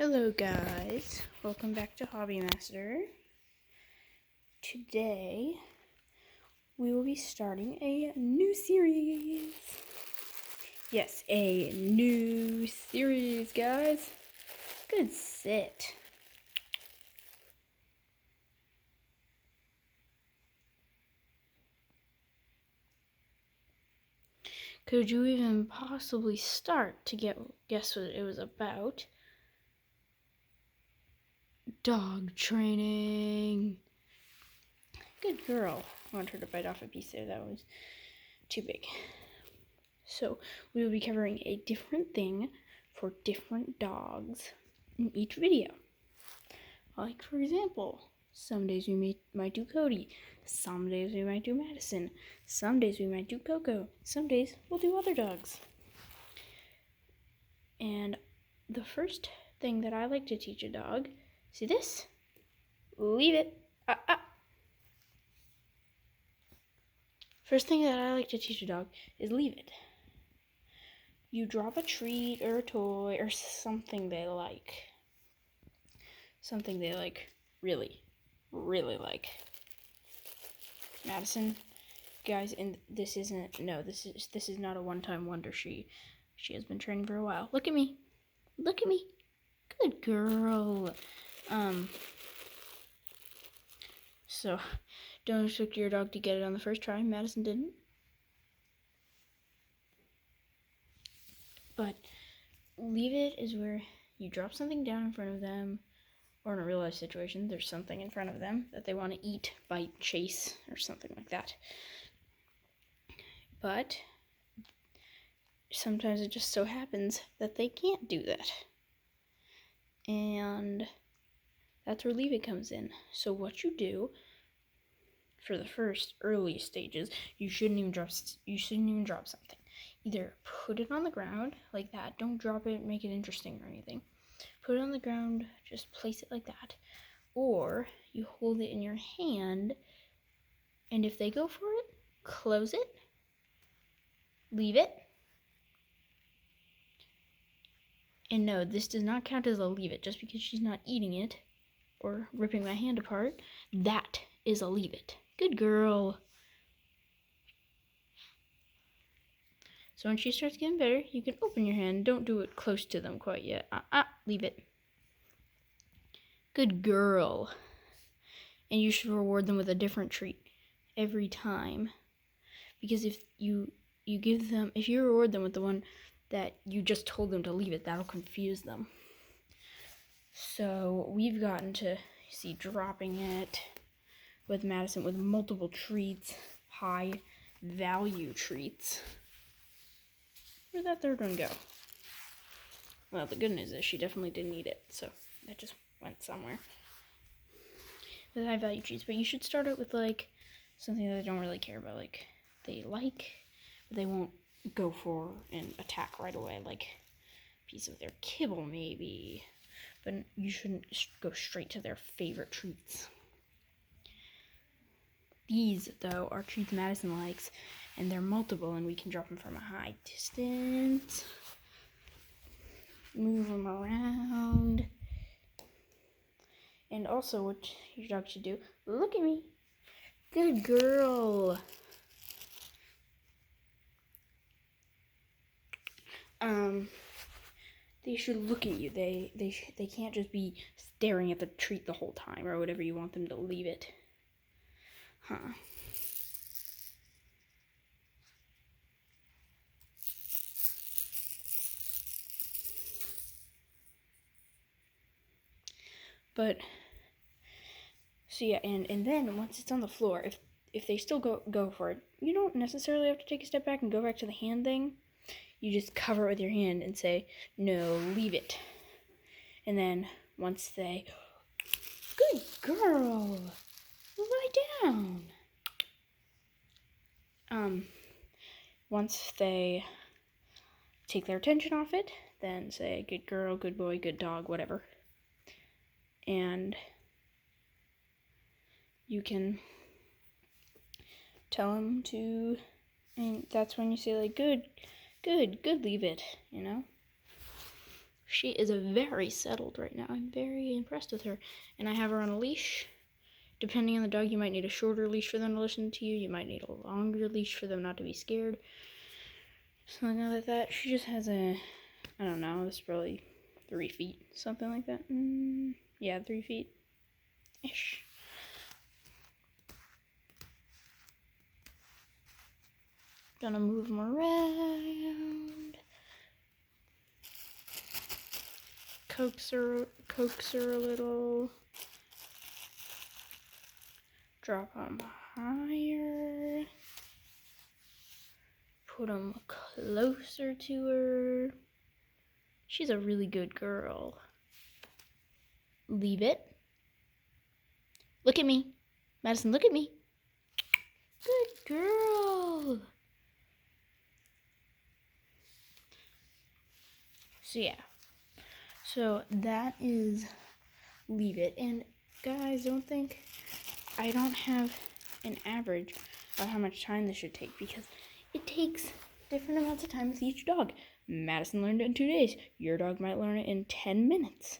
Hello guys, welcome back to Hobby Master. Today we will be starting a new series. Yes, a new series, guys. Good sit. Could you even possibly start to guess what it was about? Dog training. Good girl. I want her to bite off a piece there. That was too big. So we will be covering a different thing for different dogs in each video. Like, for example, some days we might do Cody. Some days we might do Madison. Some days we might do Coco. Some days we'll do other dogs. And the first thing that I like to teach a dog, see this? Leave it. First thing that I like to teach a dog is leave it. You drop a treat or a toy or something they like. Something they like, really, really like. Madison, guys, and this is not a one-time wonder. She has been training for a while. Look at me. Look at me. Good girl. So don't expect your dog to get it on the first try. Madison didn't. But leave it is where you drop something down in front of them, or in a real life situation, there's something in front of them that they want to eat, bite, chase, or something like that. But sometimes it just so happens that they can't do that. And that's where leave it comes in. So what you do for the first early stages, you shouldn't even drop something. Either put it on the ground like that. Don't drop it, make it interesting or anything. Put it on the ground, just place it like that. Or you hold it in your hand, and if they go for it, close it, leave it. And no, this does not count as a leave it. Just because she's not eating it or ripping my hand apart, that is a leave it. Good girl. So when she starts getting better, you can open your hand. Don't do it close to them quite yet. Leave it. Good girl. And you should reward them with a different treat every time. Because if you reward them with the one that you just told them to leave it, that'll confuse them. So we've gotten to see dropping it with Madison with multiple treats, high value treats. Where'd that third one go? Well, the good news is she definitely didn't eat it, so that just went somewhere. With high value treats, but you should start out with like something that they don't really care about, like but they won't go for and attack right away, like a piece of their kibble maybe. But you shouldn't go straight to their favorite treats. These, though, are treats Madison likes, and they're multiple, and we can drop them from a high distance. Move them around. And also, what your dog should do, look at me. Good girl. They should look at you. They can't just be staring at the treat the whole time, or whatever you want them to leave it. But so yeah, and then once it's on the floor, if they still go for it, you don't necessarily have to take a step back and go back to the hand thing. You just cover it with your hand and say, no, leave it. And then once they, good girl, lie down. Once they take their attention off it, then say, good girl, good boy, good dog, whatever. And you can tell them to, and that's when you say like, good, leave it, you know? She is very settled right now. I'm very impressed with her. And I have her on a leash. Depending on the dog, you might need a shorter leash for them to listen to you. You might need a longer leash for them not to be scared. Something like that. She just has I don't know, it's probably 3 feet. Something like that. Yeah, 3 feet-ish. Gonna move them around. Coax her a little. Drop them higher. Put them closer to her. She's a really good girl. Leave it. Look at me. Madison, look at me. Good girl. So yeah. So that is leave it. And guys, don't think I don't have an average of how much time this should take, because it takes different amounts of time with each dog. Madison learned it in 2 days. Your dog might learn it in 10 minutes.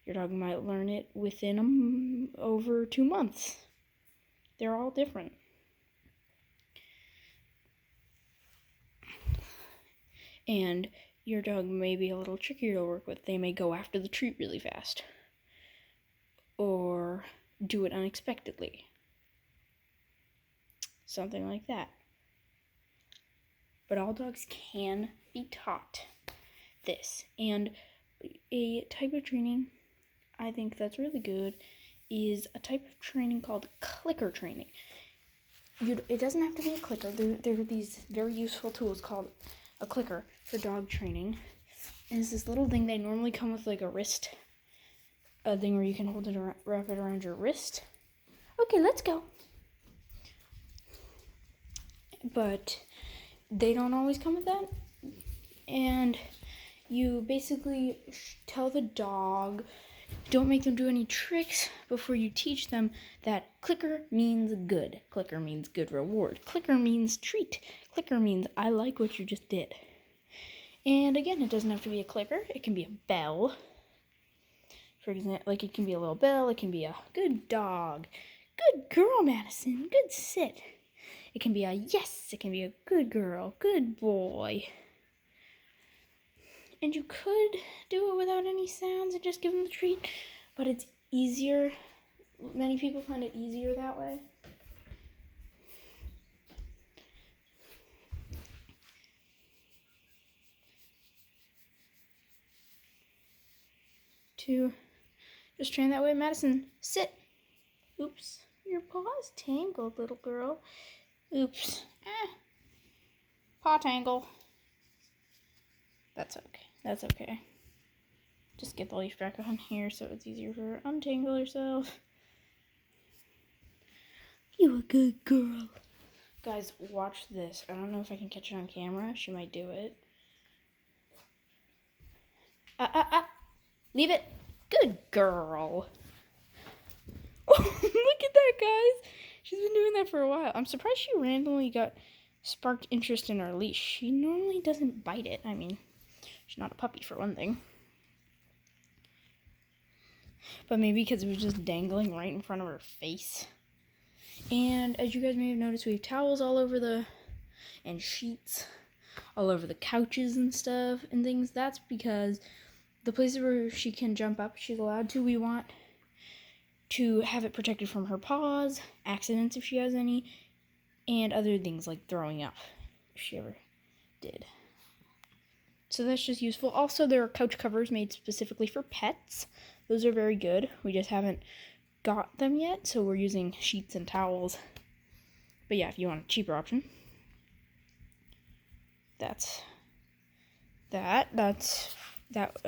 Your dog might learn it within over 2 months. They're all different. And your dog may be a little trickier to work with. They may go after the treat really fast. Or do it unexpectedly. Something like that. But all dogs can be taught this. And a type of training I think that's really good is a type of training called clicker training. It doesn't have to be a clicker. There are these very useful tools called a clicker for dog training. And it's this little thing. They normally come with like a wrist, a thing where you can hold it around, wrap it around your wrist. Okay, let's go. But they don't always come with that. And you basically tell the dog, don't make them do any tricks before you teach them that clicker means good. Clicker means good reward. Clicker means treat. Clicker means I like what you just did. And again, it doesn't have to be a clicker. It can be a bell. For example, like it can be a little bell. It can be a good dog. Good girl, Madison. Good sit. It can be a yes. It can be a good girl. Good boy. And you could do it without any sounds and just give them the treat, but it's easier. Many people find it easier that way. To just train that way. Madison, sit. Oops, your paw's tangled, little girl. Oops. Paw tangle. That's okay. That's okay. Just get the leash back on here so it's easier for her to untangle herself. You a good girl. Guys, watch this. I don't know if I can catch it on camera. She might do it. Leave it. Good girl. Oh, look at that, guys. She's been doing that for a while. I'm surprised she randomly sparked interest in our leash. She normally doesn't bite it. I mean, she's not a puppy for one thing. But maybe because it was just dangling right in front of her face. And as you guys may have noticed, we have towels all over and sheets all over the couches and stuff and things. That's because the places where she can jump up, she's allowed to. We want to have it protected from her paws, accidents if she has any, and other things like throwing up, if she ever did. So that's just useful. Also, there are couch covers made specifically for pets. Those are very good. We just haven't got them yet, so we're using sheets and towels. But yeah, if you want a cheaper option, that's a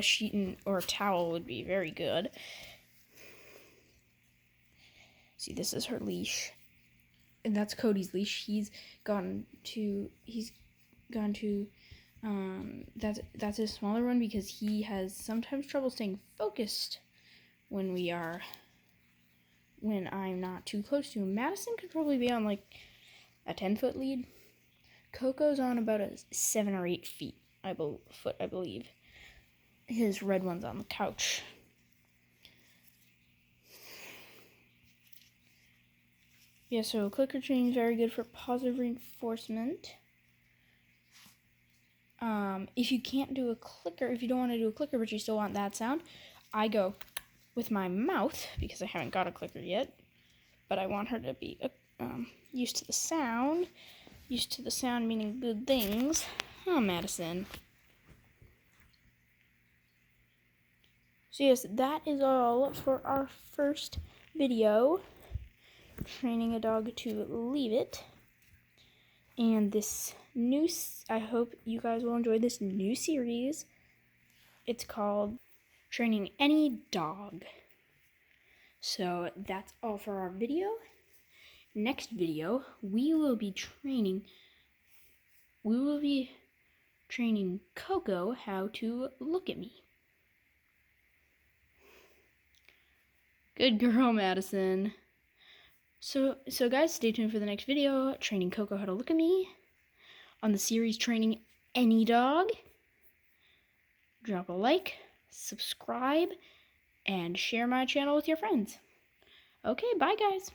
sheet or a towel would be very good. See, this is her leash, and that's Cody's leash. That's a smaller one because he has sometimes trouble staying focused when I'm not too close to him. Madison could probably be on like a 10-foot lead. Coco's on about a 7 or 8 feet, I believe. his red one's on the couch. Yeah, so clicker training is very good for positive reinforcement. If you can't do a clicker, if you don't want to do a clicker but you still want that sound, I go with my mouth because I haven't got a clicker yet. But I want her to be used to the sound. Used to the sound meaning good things. Oh, Madison. So yes, that is all for our first video. Training a dog to leave it. And this new, I hope you guys will enjoy this new series. It's called Training Any Dog. So that's all for our video. Next video, we will be training Coco how to look at me. Good girl, Madison. So guys, stay tuned for the next video, training Coco how to look at me, on the series Training Any Dog. Drop a like, subscribe, and share my channel with your friends. Okay, bye guys.